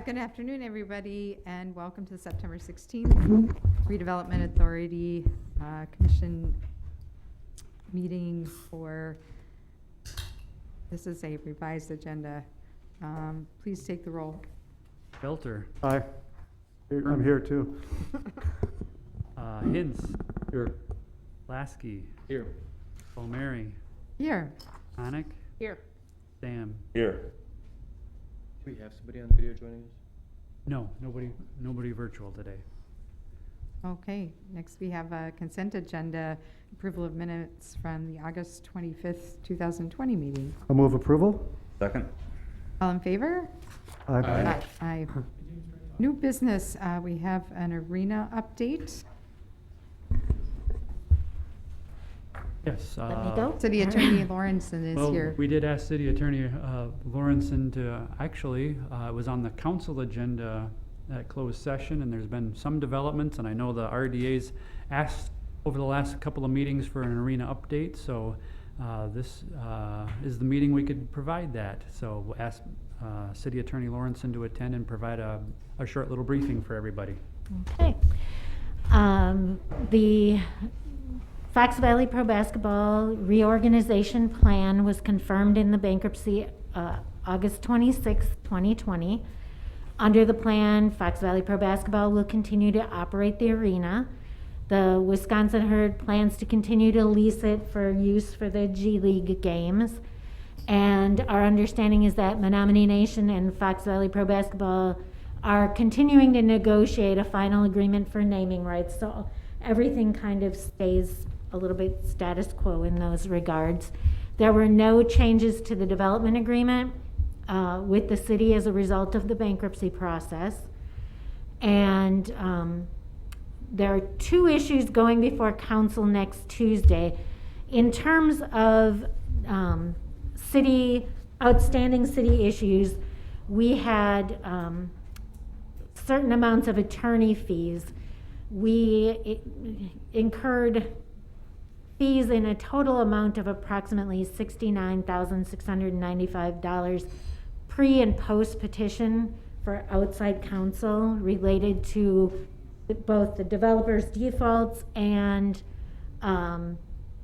Good afternoon, everybody, and welcome to the September 16th Redevelopment Authority Commission meeting for, this is a revised agenda. Please take the roll. Belter. Aye. I'm here too. Hintz. Here. Lasky. Here. O'Mary. Here. Honick. Here. Sam. Here. Do we have somebody on video joining us? No, nobody virtual today. Okay, next we have a consent agenda, approval of minutes from the August 25th, 2020 meeting. I'll move approval. Second. All in favor? Aye. Aye. New business, we have an arena update. Yes. Let me go. City Attorney Lawrenson is Well, here. we did ask City Attorney Lawrenson to, actually, it was on the council agenda at closed session, and there's been some developments, and I know the RDA's asked over the last couple of meetings for an arena update, so this is the meeting we could provide that. So we'll ask City Attorney Lawrenson to attend and provide a short little briefing for everybody. Okay. The Fox Valley Pro Basketball reorganization plan was confirmed in the bankruptcy August 26, 2020. Under the plan, Fox Valley Pro Basketball will continue to operate the arena. The Wisconsin Herd plans to continue to lease it for use for the GLeague games. And our understanding is that Menominee Nation and Fox Valley Pro Basketball are continuing to negotiate a final agreement for naming rights. So everything kind of stays a little bit status quo in those regards. There were no changes to the development agreement with the city as a result of the bankruptcy process. And there are two issues going before council next Tuesday. In terms of outstanding city issues, we had certain amounts of attorney fees. We incurred fees in a total amount of approximately $69,695 pre and post petition for outside counsel related to both the developer's defaults and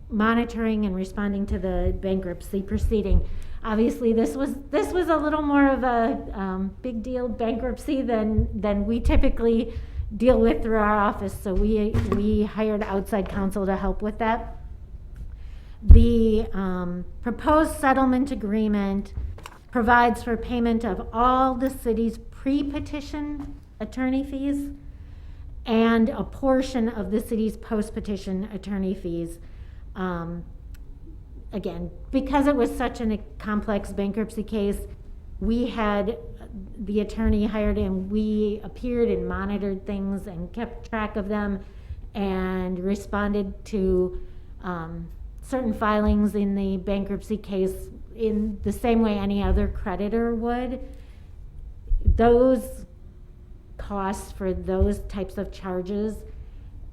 monitoring and responding to the bankruptcy proceeding. Obviously, this was a little more of a big deal bankruptcy than we typically deal with through our office, so we hired outside counsel to help with that. The proposed settlement agreement provides for payment of all the city's pre-petition attorney fees and a portion of the city's post-petition attorney fees. Again, because it was such a complex bankruptcy case, we had the attorney hired and we appeared and monitored things and kept track of them and responded to certain filings in the bankruptcy case in the same way any other creditor would. Those costs for those types of charges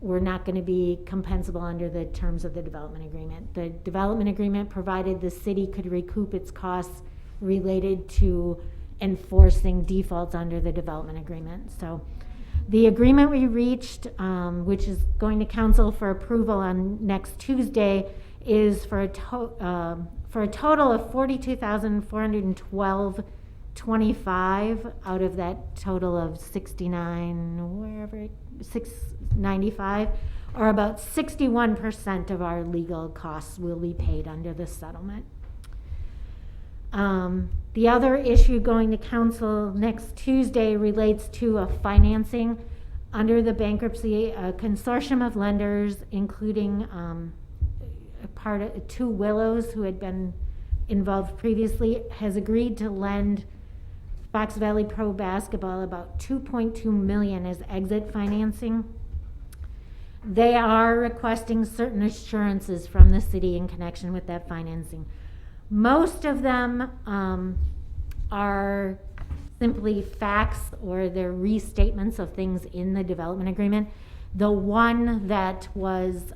were not going to be compensable under the terms of the development agreement. The development agreement provided the city could recoup its costs related to enforcing defaults under the development agreement. So the agreement we reached, which is going to council for approval on next Tuesday, is for a total of $42,412.25 out of that total of $695, or about 61% of our legal costs will be paid under this settlement. The other issue going to council next Tuesday relates to a financing under the bankruptcy. A consortium of lenders, including Two Willows, who had been involved previously, has agreed to lend Fox Valley Pro Basketball about $2.2 million as exit financing. They are requesting certain assurances from the city in connection with that financing. Most of them are simply facts or they're restatements of things in the development agreement. The one that was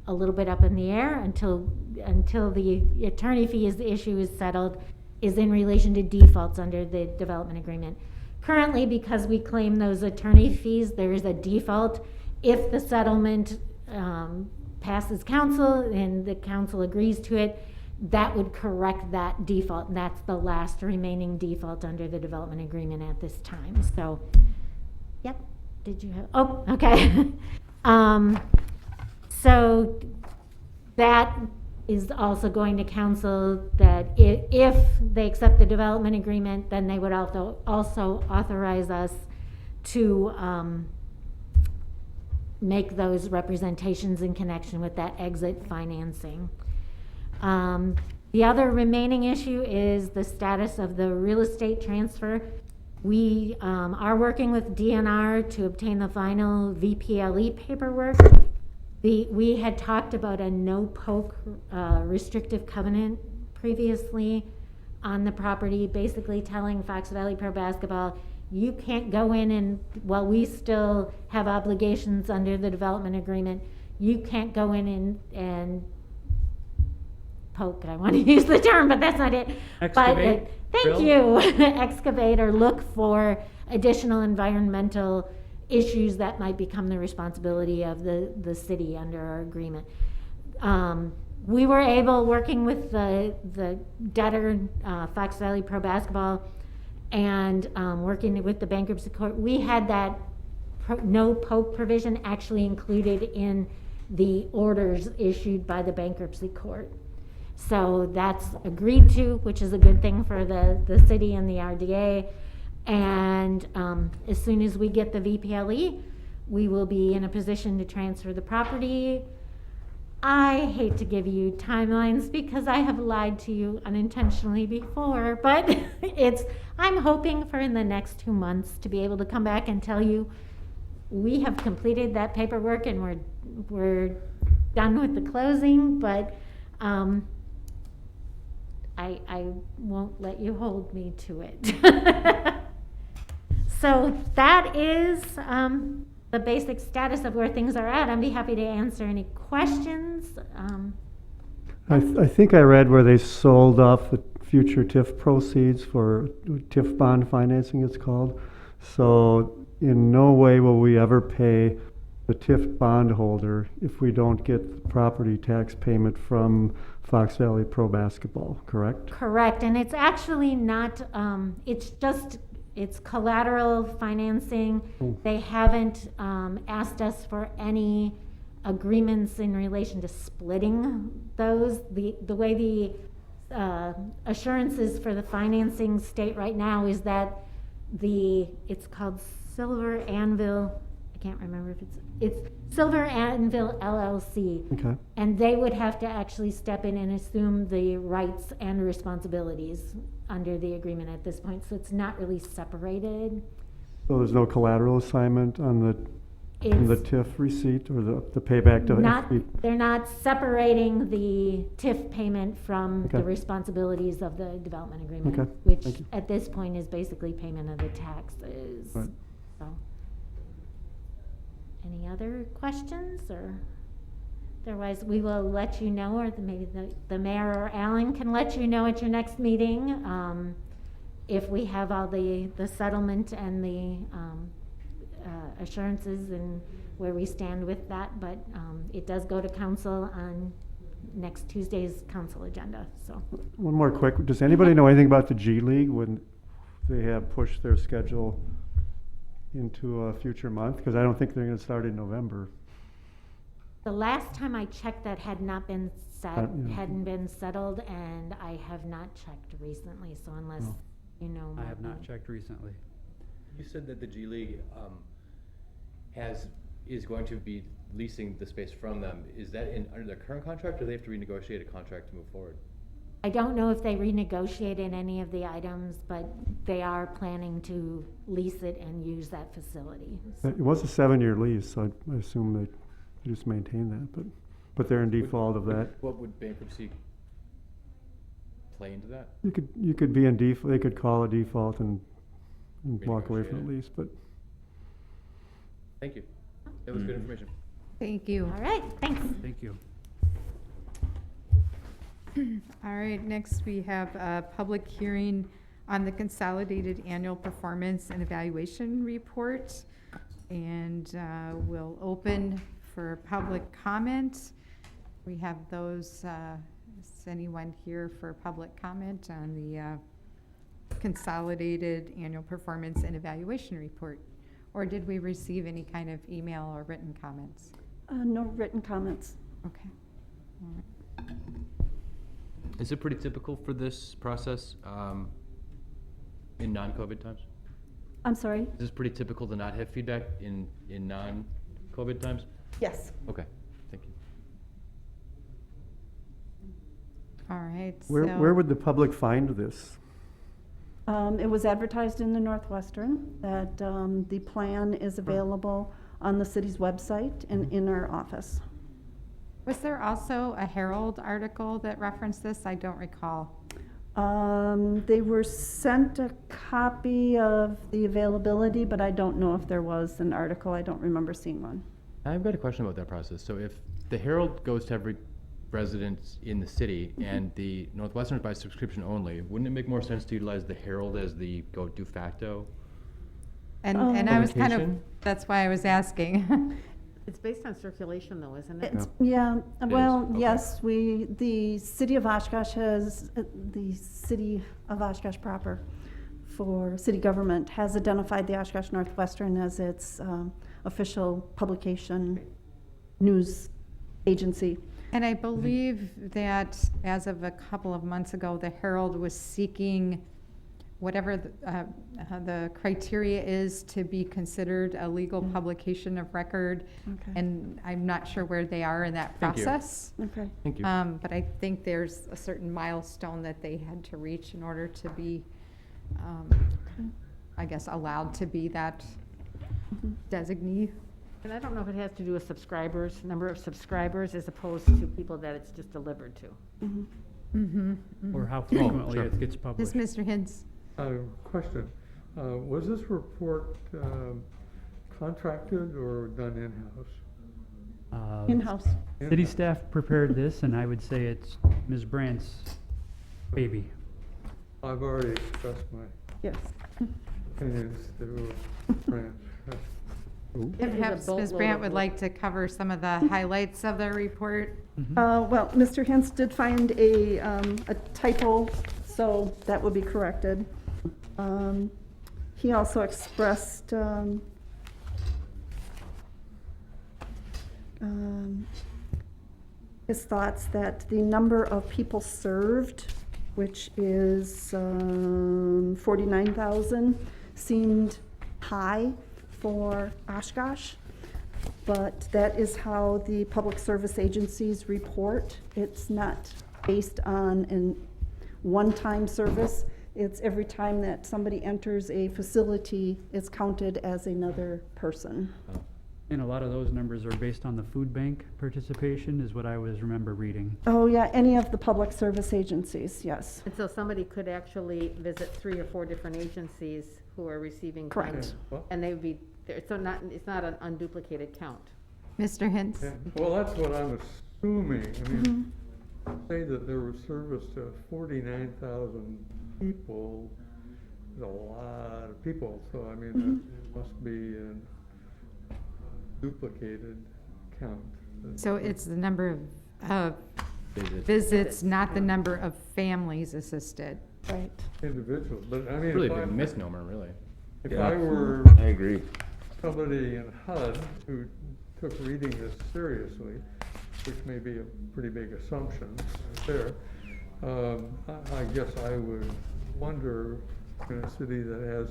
a little bit up in the air until the attorney fees issue is settled is in relation to defaults under the development agreement. Currently, because we claim those attorney fees, there is a default. If the settlement passes council and the council agrees to it, that would correct that default. And that's the last remaining default under the development agreement at this time. So, yep. Did you have? Oh, okay. So that is also going to council that if they accept the development agreement, then they would also authorize us to make those representations in connection with that exit financing. The other remaining issue is the status of the real estate transfer. We are working with DNR to obtain the final VPLE paperwork. We had talked about a no-poke restrictive covenant previously on the property, basically telling Fox Valley Pro Basketball, you can't go in and, while we still have obligations under the development agreement, you can't go in and poke, I want to use the term, but that's not it. Excavate, Thank drill? you. Excavate or look for additional environmental issues that might become the responsibility of the city under our agreement. We were able, working with the debtor, Fox Valley Pro Basketball, and working with the bankruptcy court, we had that no poke provision actually included in the orders issued by the bankruptcy court. So that's agreed to, which is a good thing for the city and the RDA. And as soon as we get the VPLE, we will be in a position to transfer the property. I hate to give you timelines because I have lied to you unintentionally before, but I'm hoping for in the next 2 months to be able to come back and tell you we have completed that paperwork and we're done with the closing, but I won't let you hold me to it. So that is the basic status of where things are at. I'd be happy to answer any questions. I think I read where they sold off the future TIF proceeds for TIF bond financing, it's called. So in no way will we ever pay the TIF bondholder if we don't get the property tax payment from Fox Valley Pro Basketball, correct? Correct, and it's actually not, it's collateral financing. They haven't asked us for any agreements in relation to splitting those. The way the assurances for the financing state right now is that it's called Silver Anvil, I can't remember if it's Silver Anvil LLC. Okay. And they would have to actually step in and assume the rights and responsibilities under the agreement at this point, so it's not really separated. So there's no collateral assignment on the TIF receipt or the payback to FB? They're not separating the TIF payment from the responsibilities of the development agreement, which at this point is basically payment of the taxes. Right. So, any other questions, or otherwise we will let you know, or maybe the mayor or Alan can let you know at your next meeting if we have all the settlement and the assurances and where we stand with that. But it does go to council on next Tuesday's council agenda. So one more quick, does anybody know anything about the GLeague when they have pushed their schedule into a future month? Because I don't think they're going to start in November. The last time I checked, that had not been hadn't been settled, and I have not checked recently. So unless you know, I have not checked recently. You said that the GLeague is going to be leasing the space from them. Is that under their current contract, or do they have to renegotiate a contract to move forward? I don't know if they renegotiated any of the items, but they are planning to lease it and use that facility. So. It was a 7-year lease, so I assume they just maintain that, but they're in default of that. What would bankruptcy play into that? You could be in default. They could call a default and walk away from the lease, but. Thank you. That was good information. Thank you. All right, thanks. Thank you. All right, next we have a public hearing on the Consolidated Annual Performance and Evaluation Report. And we'll open for public comment. We have those, is anyone here for public comment on the Consolidated Annual Performance and Evaluation Report? Or did we receive any kind of email or written comments? No written comments. Okay. All right. Is it pretty typical for this process in non-COVID times? I'm sorry? Is this pretty typical to not have feedback in non-COVID times? Yes. Okay, thank you. All right. Where would the public find this? It was advertised in the Northwestern that the plan is available on the city's website and in our office. Was there also a Herald article that referenced this? I don't recall. They were sent a copy of the availability, but I don't know if there was an article. I don't remember seeing one. I've got a question about that process. So if the Herald goes to every resident in the city and the Northwestern is by subscription only, wouldn't it make more sense to utilize the Herald as the de facto? And Oh. I was kind of, Publication? that's why I was asking. It's based on circulation though, isn't it? It's, yeah, well, okay. yes, the city of Oshkosh has, the city of Oshkosh proper for city government has identified the Oshkosh Northwestern as its official publication news agency. And I believe that as of a couple of months ago, the Herald was seeking whatever the criteria is to be considered a legal publication of record. Okay. And I'm not sure where they are in that Thank you. process. Okay. Thank you. But I think there's a certain milestone that they had to reach in order to be, I guess, allowed to be that Mhm. designee. And I don't know if it has to do with subscribers, number of subscribers, as opposed to people that it's just delivered to. Mhm. Mm-hmm. Or how frequently sure. it gets Yes, published. Mr. Hintz. Question, was this report contracted or done in-house? In-house. City staff prepared this, and I would say it's Ms. Brandt's baby. I've already expressed my Yes. opinions to Brandt. Perhaps Ms. Brandt would like to cover some of the highlights of the report. Well, Mr. Hintz did find a typo, so that will be corrected. He also expressed his thoughts that the number of people served, which is 49,000, seemed high for Oshkosh, but that is how the public service agencies report. It's not based on an one-time service. It's every time that somebody enters a facility, it's counted as another person. And a lot of those numbers are based on the food bank participation, is what I remember reading. Oh, yeah, any of the public service agencies, yes. And so somebody could actually visit 3 or 4 different agencies who are receiving. Correct. funds, Well, And they would be, so it's not an unduplicated count. Mr. Hintz? yeah, well, that's what I'm assuming. I mean, say that there was service to 49,000 people, is a lot of people, so I mean, it must be an duplicated count. So it's the number of Visits. visits, not the number of families assisted. Right. Individuals, but I mean, Really if a I, big misnomer, really. if Yeah. I were I agree. somebody in HUD who took reading this seriously, which may be a pretty big assumption right there, I guess I would wonder in a city that has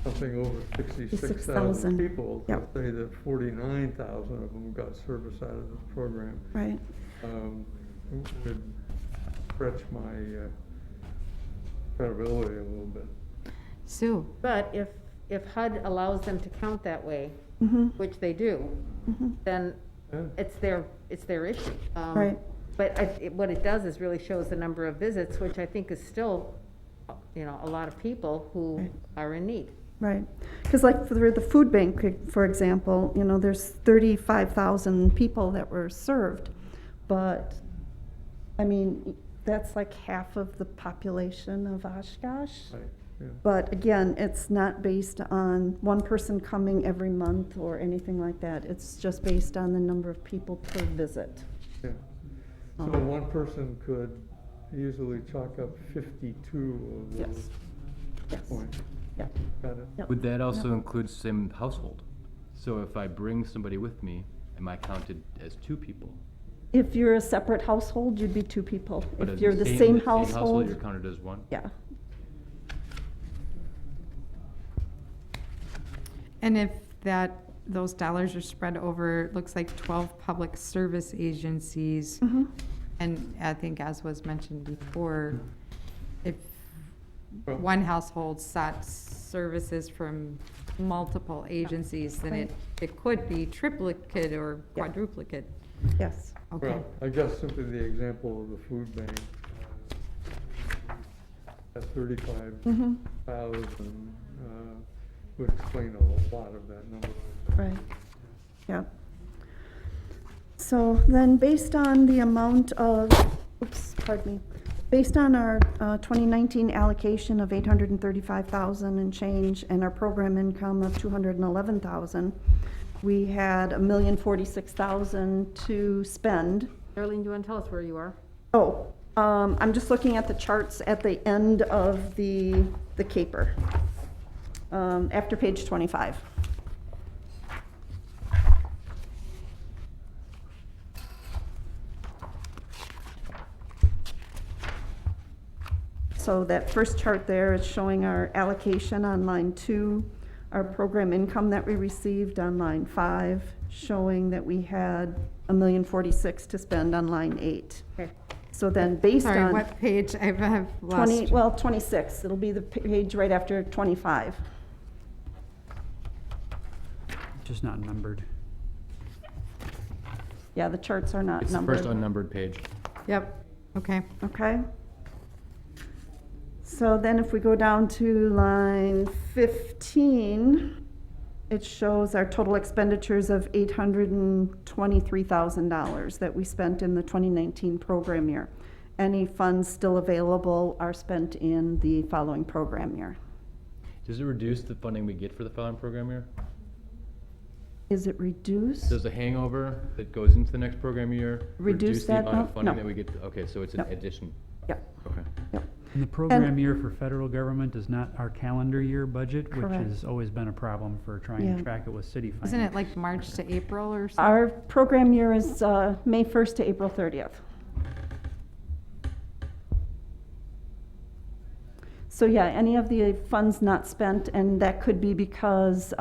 something over 66,000 people, to Yep. say that 49,000 of them got service out of this program, Right. would stretch my credibility a little bit. Sue? But if HUD allows them to count that way, Mhm. which they do, Mhm. then Yeah. it's their issue. Right. But what it does is really shows the number of visits, which I think is still, a lot of people who Right. are in need. Right, because like for the food bank, for example, there's 35,000 people that were served, but, I mean, that's like half of the population of Oshkosh. Right, yeah. But again, it's not based on one person coming every month or anything like that. It's just based on the number of people per visit. Yeah. So one person could easily chalk up 52 of Yes. those Yes. points. Yeah. Got it? Yep. Would that also Yep. include same household? So if I bring somebody with me, am I counted as two people? If you're a separate household, you'd be two people. But If in you're the same You're household, counted as one? yeah. And if those dollars are spread over, it looks like 12 public service agencies. Mhm. And I think as was mentioned before, if Well- one household sought services from multiple agencies, then Right. it could be triplicate or Yeah. quadruplicate. Yes. Okay. Well, I guess simply the example of the food bank, at 35,000, Mhm. would explain a lot of that number. Right, yeah. So then, based on the amount of, pardon me, based on our 2019 allocation of 835,000 and change, and our program income of 211,000, we had $1,046,000 to spend. Darlene, do you want to tell us where you are? Oh, I'm just looking at the charts at the end of the caper, after page 25. So that first chart there is showing our allocation on line 2, our program income that we received on line 5, showing that we had $1,046,000 to spend on line 8. Okay. So then, based Sorry, on what page? I've 20, lost. well, 26, it'll be the page right after 25. Just not numbered. Yeah, the charts are not It's the numbered. first unnumbered page. Yep, okay. Okay. So then if we go down to line 15, it shows our total expenditures of $823,000 that we spent in the 2019 program year. Any funds still available are spent in the following program year. Does it reduce the funding we get for the following program year? Is it reduced? Does the hangover that goes into the next program year Reduce the that? amount of No, funding no. that we get? Okay, so it's an No. addition. Yep, Okay. yep. And the program year for federal government is not our calendar year budget, which Correct. has always been a problem for trying Yeah. to track it with city finance. Isn't it like March to April or something? Our program year is May 1st to April 30th. So yeah, any of the funds not spent, and that could be because,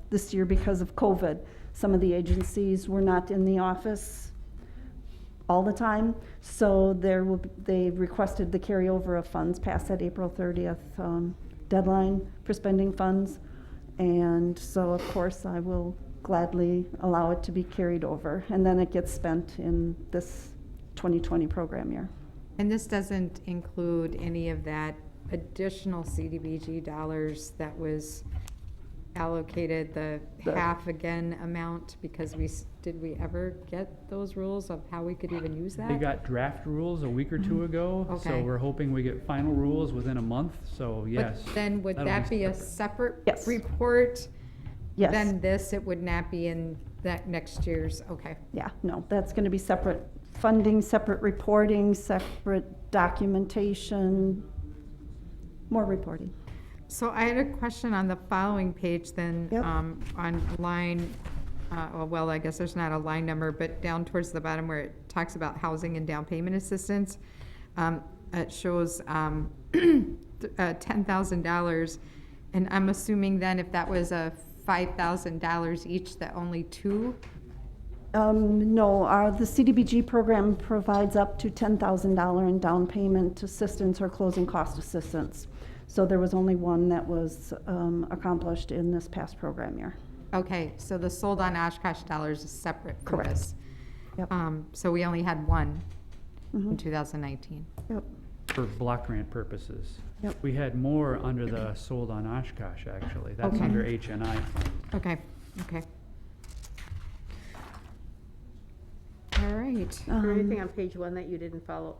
this year because of COVID, some of the agencies were not in the office all the time, so they requested the carryover of funds past that April 30th deadline for spending funds. And so, of course, I will gladly allow it to be carried over, and then it gets spent in this 2020 program year. And this doesn't include any of that additional CDBG dollars that was allocated, the half again amount, because did we ever get those rules of how we could even use that? They got draft rules a week or two ago, so Okay. we're hoping we get final rules within a month, so yes. But then would that'll that be a separate. separate Yes. report? Yes. Then this, it would not be in that next year's, okay. Yeah, no, that's going to be separate funding, separate reporting, separate documentation, more reporting. So I had a question on the following page then, Yep. on line, well, I guess there's not a line number, but down towards the bottom where it talks about housing and down payment assistance, it shows, $10,000. And I'm assuming then if that was a $5,000 each, that only two? No, the CDBG program provides up to $10,000 in down payment assistance or closing cost assistance. So there was only one that was accomplished in this past program year. Okay, so the sold on Oshkosh dollars is separate from Correct. this. Yep. So we only had one in Mhm. 2019. Yep. For block grant purposes. Yep. We had more under the sold on Oshkosh, actually. That's Okay. under HNI fund. Okay, okay. All All right. Is there anything on page 1 that you didn't follow?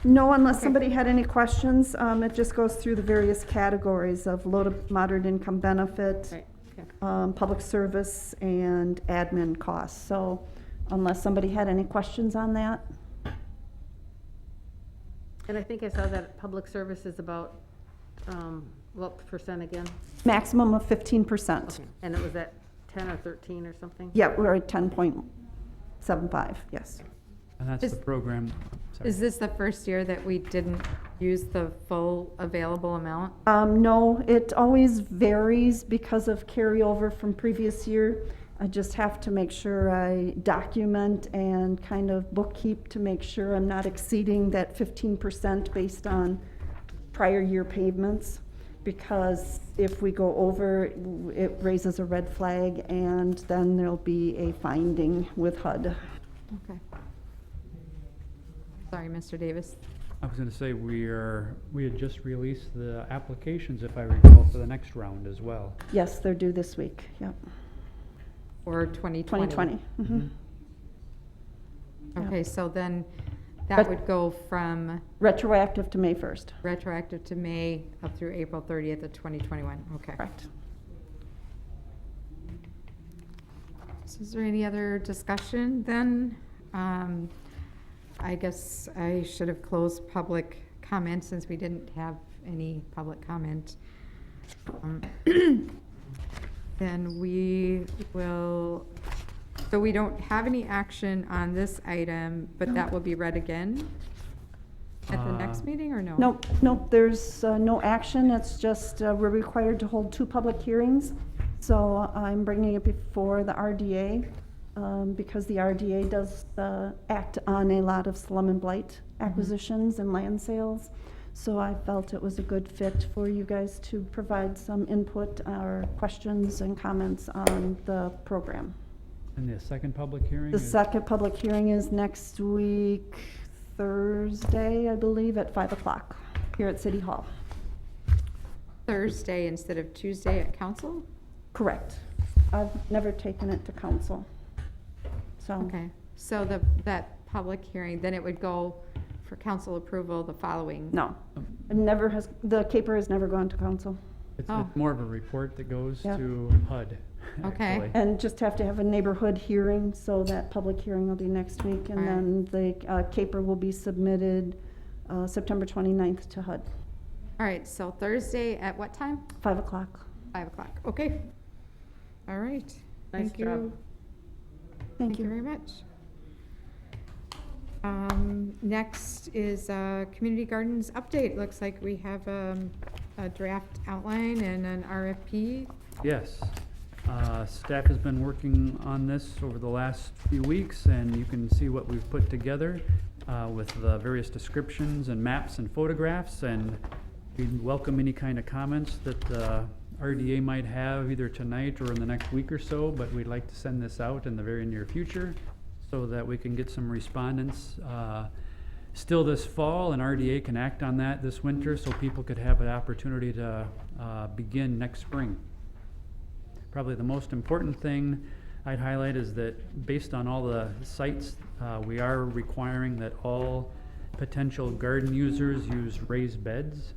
No, unless Okay. somebody had any questions. It just goes through the various categories of low to moderate income benefit, Right, okay. public service, and admin costs. So unless somebody had any questions on that. And I think I saw that public service is about, what percent again? Maximum of 15%. Okay. And it was at 10 or 13 or something? Yeah, we're at 10.75, yes. And that's Is- the program. Sorry. Is this the first year that we didn't use the full available amount? No, it always varies because of carryover from previous year. I just have to make sure I document and kind of bookkeep to make sure I'm not exceeding that 15% based on prior year payments. Because if we go over, it raises a red flag and then there'll be a finding with HUD. Okay. Sorry, Mr. Davis. I was gonna say, we had just released the applications, if I recall, for the next round as well. Yes, they're due this week, yep. Or 2020? 2020. Mhm. Okay, so then But- that would go from Retroactive to May 1st, retroactive to May up through April 30th of 2021. Okay. correct. So is there any other discussion then? I guess I should have closed public comment since we didn't have any public comment. Then we will, so we don't have any action on this item, but that will be read again at the next meeting or no? Nope, there's no action, it's just, we're required to hold 2 public hearings. So I'm bringing it before the RDA, because the RDA does act on a lot of slum and blight acquisitions and land sales. So I felt it was a good fit for you guys to provide some input or questions and comments on the program. And the second public hearing The is? second public hearing is next week, Thursday, I believe, at 5 o'clock here at City Hall. Thursday instead of Tuesday at council? Correct. I've never taken it to council. So, Okay, so that public hearing, then it would go for council approval the following? no, it never has, the caper has never gone to council. It's Oh. more of a report that goes Yep. to HUD, Okay. actually. And just have to have a neighborhood hearing, so that public hearing will be next week. And then the caper will be submitted September 29th to HUD, All right, so Thursday at what time? 5 o'clock. 5 o'clock, okay. All right. Nice Thank you. job. Thank you. very much. Next is Community Gardens update. Looks like we have a draft outline and an RFP. Yes. Staff has been working on this over the last few weeks, and you can see what we've put together with the various descriptions and maps and photographs, and we welcome any kind of comments that the RDA might have either tonight or in the next week or so, but we'd like to send this out in the very near future so that we can get some respondents still this fall, and RDA can act on that this winter so people could have an opportunity to begin next spring. Probably the most important thing I'd highlight is that based on all the sites, we are requiring that all potential garden users use raised beds.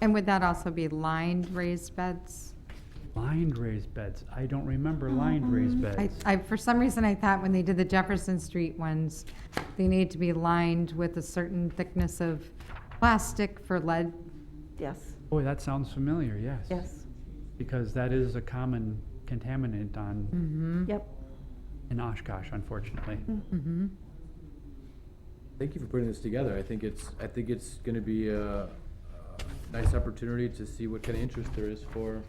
And would that also be lined raised beds? Lined raised beds. I don't remember lined raised beds. For some reason, I thought when they did the Jefferson Street ones, they need to be lined with a certain thickness of plastic for lead. Yes, Boy, that sounds familiar, yes. yes, Because that is a common contaminant on, yep. in Oshkosh, unfortunately. Mm-hmm. Thank you for putting this together. I think it's gonna be a nice opportunity to see what kind of interest there is for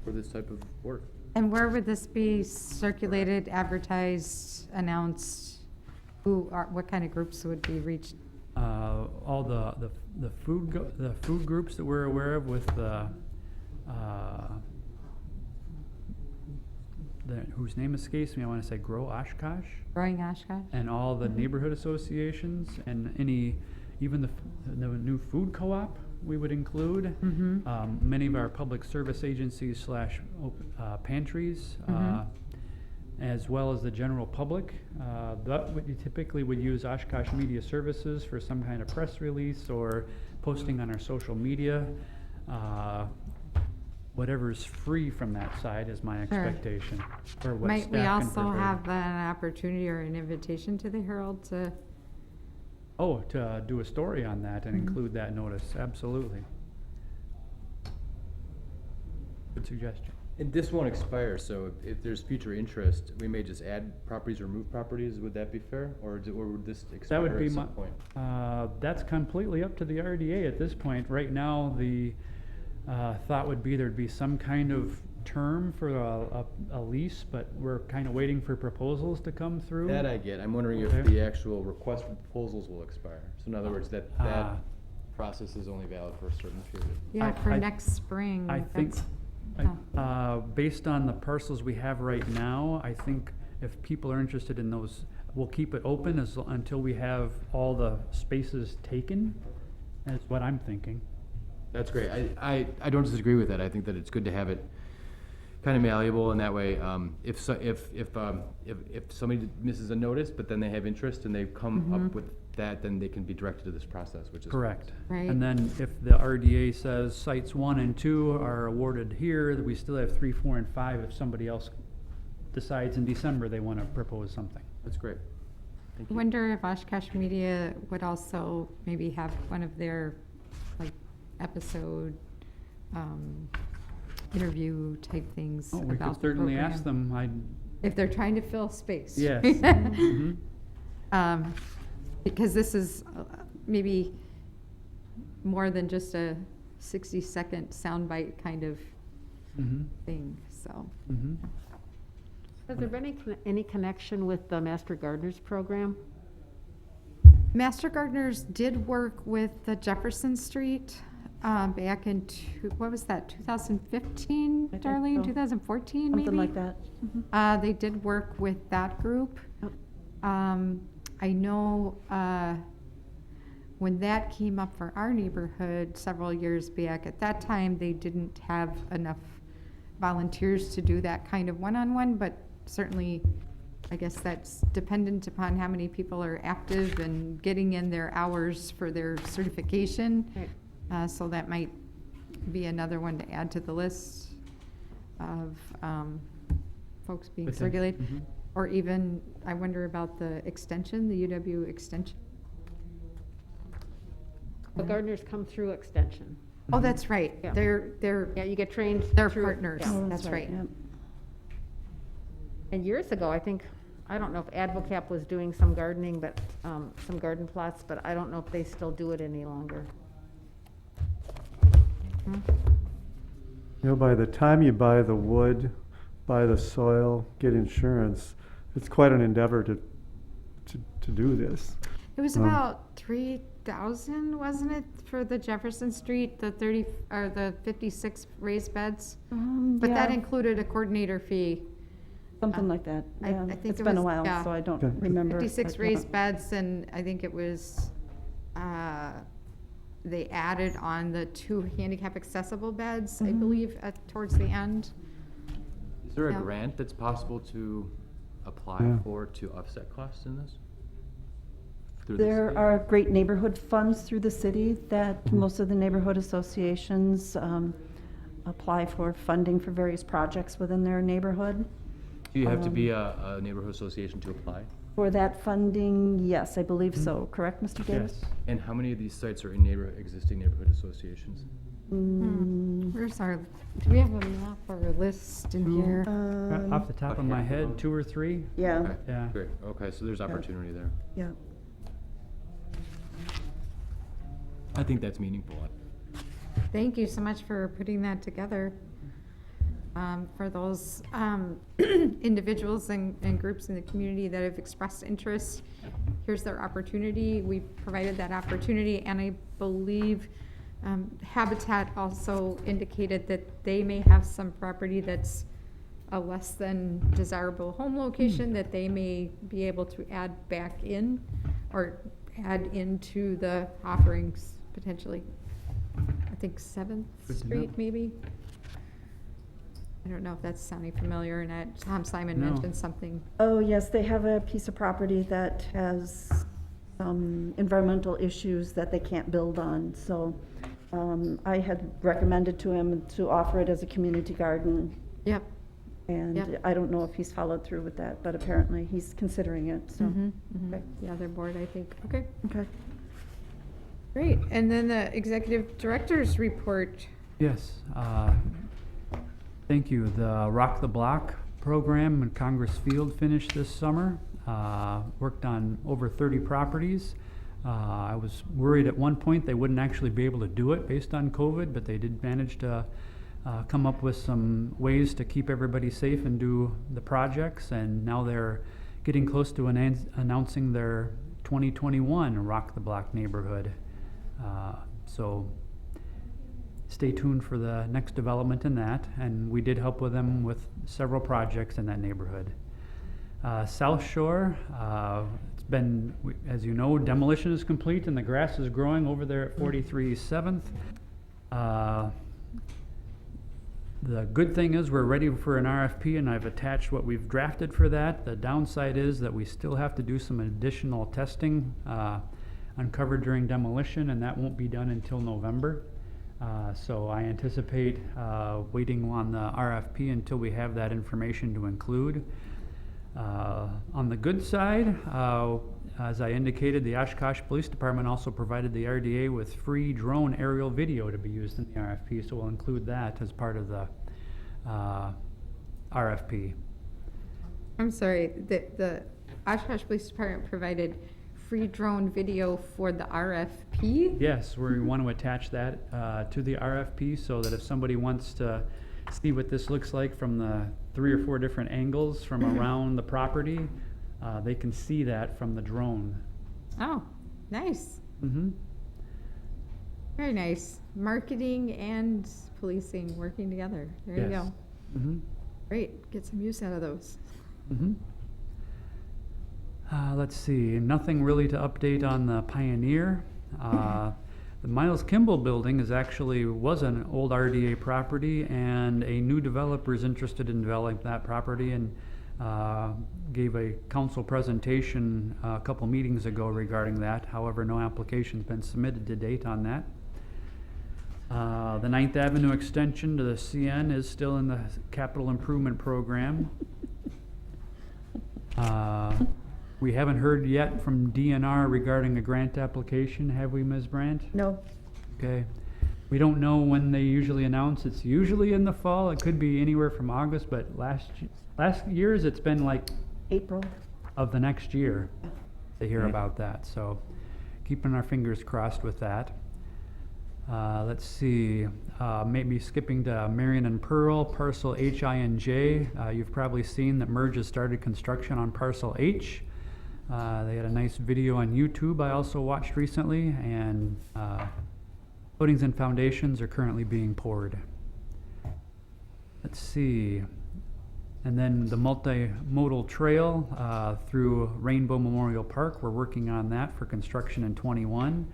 this type of work. And where would this be circulated, advertised, announced? What kind of groups would be reached? All the food groups that we're aware of with whose name escapes me, I want to say Grow Oshkosh, Growing Oshkosh? and all the neighborhood associations, and even the new food co-op we would include. Many of our public service agencies slash pantries, as well as the general public. That you typically would use Oshkosh Media Services for some kind of press release or posting on our social media. Whatever's free from that side is my expectation, or what Might staff we can also provide. have an opportunity or an invitation to the Herald to, Oh, to do a story on that and include that notice, absolutely. Good suggestion. And this won't expire, so if there's future interest, we may just add properties or move properties, would that be fair? Or would this That expire would be at my, some point? that's completely up to the RDA at this point. Right now, the thought would be there'd be some kind of term for a lease, but we're kind of waiting for proposals to come through. That I get. I'm wondering if Okay. the actual request for proposals will expire. So in other words, that process is only valid for a certain period. yeah, for I- next spring? I think, that's- based on the parcels we have right now, I think if people are interested in those, we'll keep it open until we have all the spaces taken, is what I'm thinking. That's great. I don't disagree with that. I think that it's good to have it kind of malleable, and that way, if somebody misses a notice, but then they have interest and they come up with that, then they can be directed to this process, which is. Correct. Right. And then if the RDA says sites 1 and 2 are awarded here, that we still have 3, 4, and 5 if somebody else decides in December they want to propose something. That's great. Thank I you. wonder if Oshkosh Media would also maybe have one of their, like, episode, interview type things Oh, we about could the certainly ask program. them. If they're trying to fill space. Yes. Mhm. Because this is maybe more than just a 60-second soundbite kind of Mhm. thing, so. Mhm. Has there been any connection with the Master Gardeners program? Master Gardeners did work with the Jefferson Street back in, what was that, 2015, I think Darlene? so. 2014, maybe? Something like that. They did work with that group. Yep. I know when that came up for our neighborhood several years back, at that time, they didn't have enough volunteers to do that kind of one-on-one, but certainly, I guess that's dependent upon how many people are active and getting in their hours for their certification. Right. So that might be another one to add to the list of folks being Within- circulated. mhm. Or even, I wonder about the extension, the UWExtension. The gardeners come through Extension. Oh, that's right. Yeah. They're Yeah, you get trained. They're through- partners. yeah. Oh, That's right. Yep. And years ago, I think, I don't know if Advocap was doing some gardening, but, some garden plots, but I don't know if they still do it any longer. You know, by the time you buy the wood, buy the soil, get insurance, it's quite an endeavor to do this. It was Um, about 3,000, wasn't it, for the Jefferson Street, the 30, or the 56 raised beds? But that Yeah, included a coordinator fee. something like that, I yeah. think It's it been a was- while, yeah. so I don't Okay. remember. 56 but, yeah. raised beds, and I think it was, they added on the 2 handicap accessible beds, I Mhm. believe, towards the end. Is there a Yeah. grant that's possible to apply Yeah. for to offset costs in this? Through the There city? are great neighborhood funds through the city that Mhm. most of the neighborhood associations apply for funding for various projects within their neighborhood. Do you have to be a neighborhood association to apply? For that funding, yes, I believe so, correct, Mr. Davis? Yes. And how many of these sites are in existing neighborhood associations? Mm, Where's our, do we have a map or a list in here? Off the top of my head, 2 or 3? Yeah, Okay, Yeah. great. Okay, so there's opportunity there. yeah. I think that's meaningful. Thank you so much for putting that together. For those individuals and groups in the community that have expressed interest, here's their opportunity. We provided that opportunity, and I believe Habitat also indicated that they may have some property that's a less than desirable home location that they may be able to add back in or add into the offerings potentially. think 7th Good to Street, know. maybe? I don't know if that's sounding familiar or not. Tom Simon No. mentioned something. Oh, yes, they have a piece of property that has some environmental issues that they can't build on. So I had recommended to him to offer it as a community garden. Yep. And Yep. I don't know if he's followed through with that, but apparently he's considering it, so. Mhm, mhm. Okay. The other board, I think. Okay, Okay. great. And then the executive director's report. Yes, thank you. The Rock the Block program in Congress Field finished this summer. Worked on over 30 properties. I was worried at one point they wouldn't actually be able to do it based on COVID, but they did manage to come up with some ways to keep everybody safe and do the projects. And now they're getting close to announcing their 2021 Rock the Block neighborhood. So stay tuned for the next development in that, and we did help with them with several projects in that neighborhood. South Shore, it's been, as you know, demolition is complete and the grass is growing over there at 43 7th. The good thing is we're ready for an RFP, and I've attached what we've drafted for that. The downside is that we still have to do some additional testing uncovered during demolition, and that won't be done until November. So I anticipate waiting on the RFP until we have that information to include. On the good side, as I indicated, the Oshkosh Police Department also provided the RDA with free drone aerial video to be used in the RFP, so we'll include that as part of the RFP. I'm sorry, the Oshkosh Police Department provided free drone video for the RFP? Yes, we want to attach that to the RFP so that if somebody wants to see what this looks like from the 3 or 4 different angles from around the property, they can see that from the drone. Oh, nice. Mm-hmm. Very nice. Marketing and policing working together. There you go. Mm-hmm. Great. Get some use out of those. Mm-hmm. Let's see, nothing really to update on the Pioneer. The Miles Kimball building was an old RDA property, and a new developer is interested in developing that property, and gave a council presentation a couple meetings ago regarding that. However, no application's been submitted to date on that. The 9th Avenue extension to the CN is still in the capital improvement program. We haven't heard yet from DNR regarding a grant application, have we, Ms. Brandt? No, Okay. We don't know when they usually announce. It's usually in the fall. It could be anywhere from August, but last years it's been like April. of the next year to hear about that. So keeping our fingers crossed with that. Let's see, maybe skipping to Marion and Pearl, parcel H, I, and J. You've probably seen that Merge has started construction on parcel H. They had a nice video on YouTube I also watched recently, and footings and foundations are currently being poured. Let's see. And then the multimodal trail through Rainbow Memorial Park, we're working on that for construction in '21.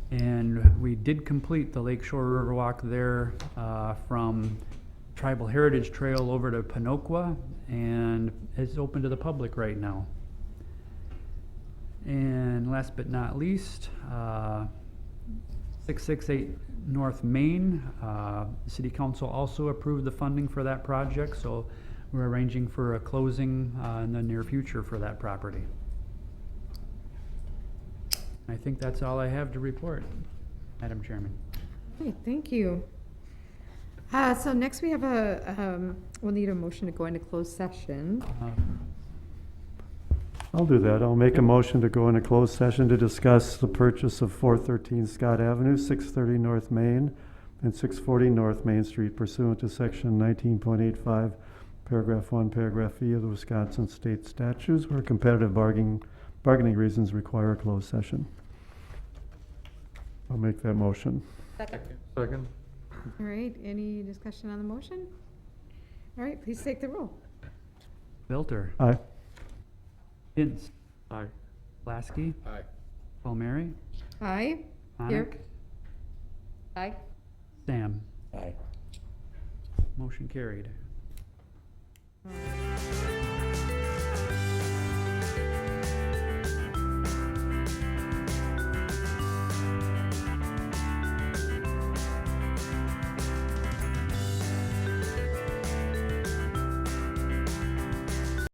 And we did complete the Lakeshore Riverwalk there from Tribal Heritage Trail over to Panoqua, and it's open to the public right now. And last but not least, 668 North Main. The City Council also approved the funding for that project, so we're arranging for a closing in the near future for that property. I think that's all I have to report, Madam Chairman. Okay, thank you. So next we have we'll need a motion to go into closed session. I'll do that. I'll make a motion to go into closed session to discuss the purchase of 413 Scott Avenue, 630 North Main, and 640 North Main Street pursuant to section 19.85, paragraph 1, paragraph E of the Wisconsin State Statutes, where competitive bargaining reasons require a closed session. I'll make that motion. Second? All right, any discussion on the motion? All right, please take the roll. Filter, Aye. Hints, Aye. Lasky, Aye. Palmieri, Aye. Monk, Here. Aye. Stam. Aye. Motion carried.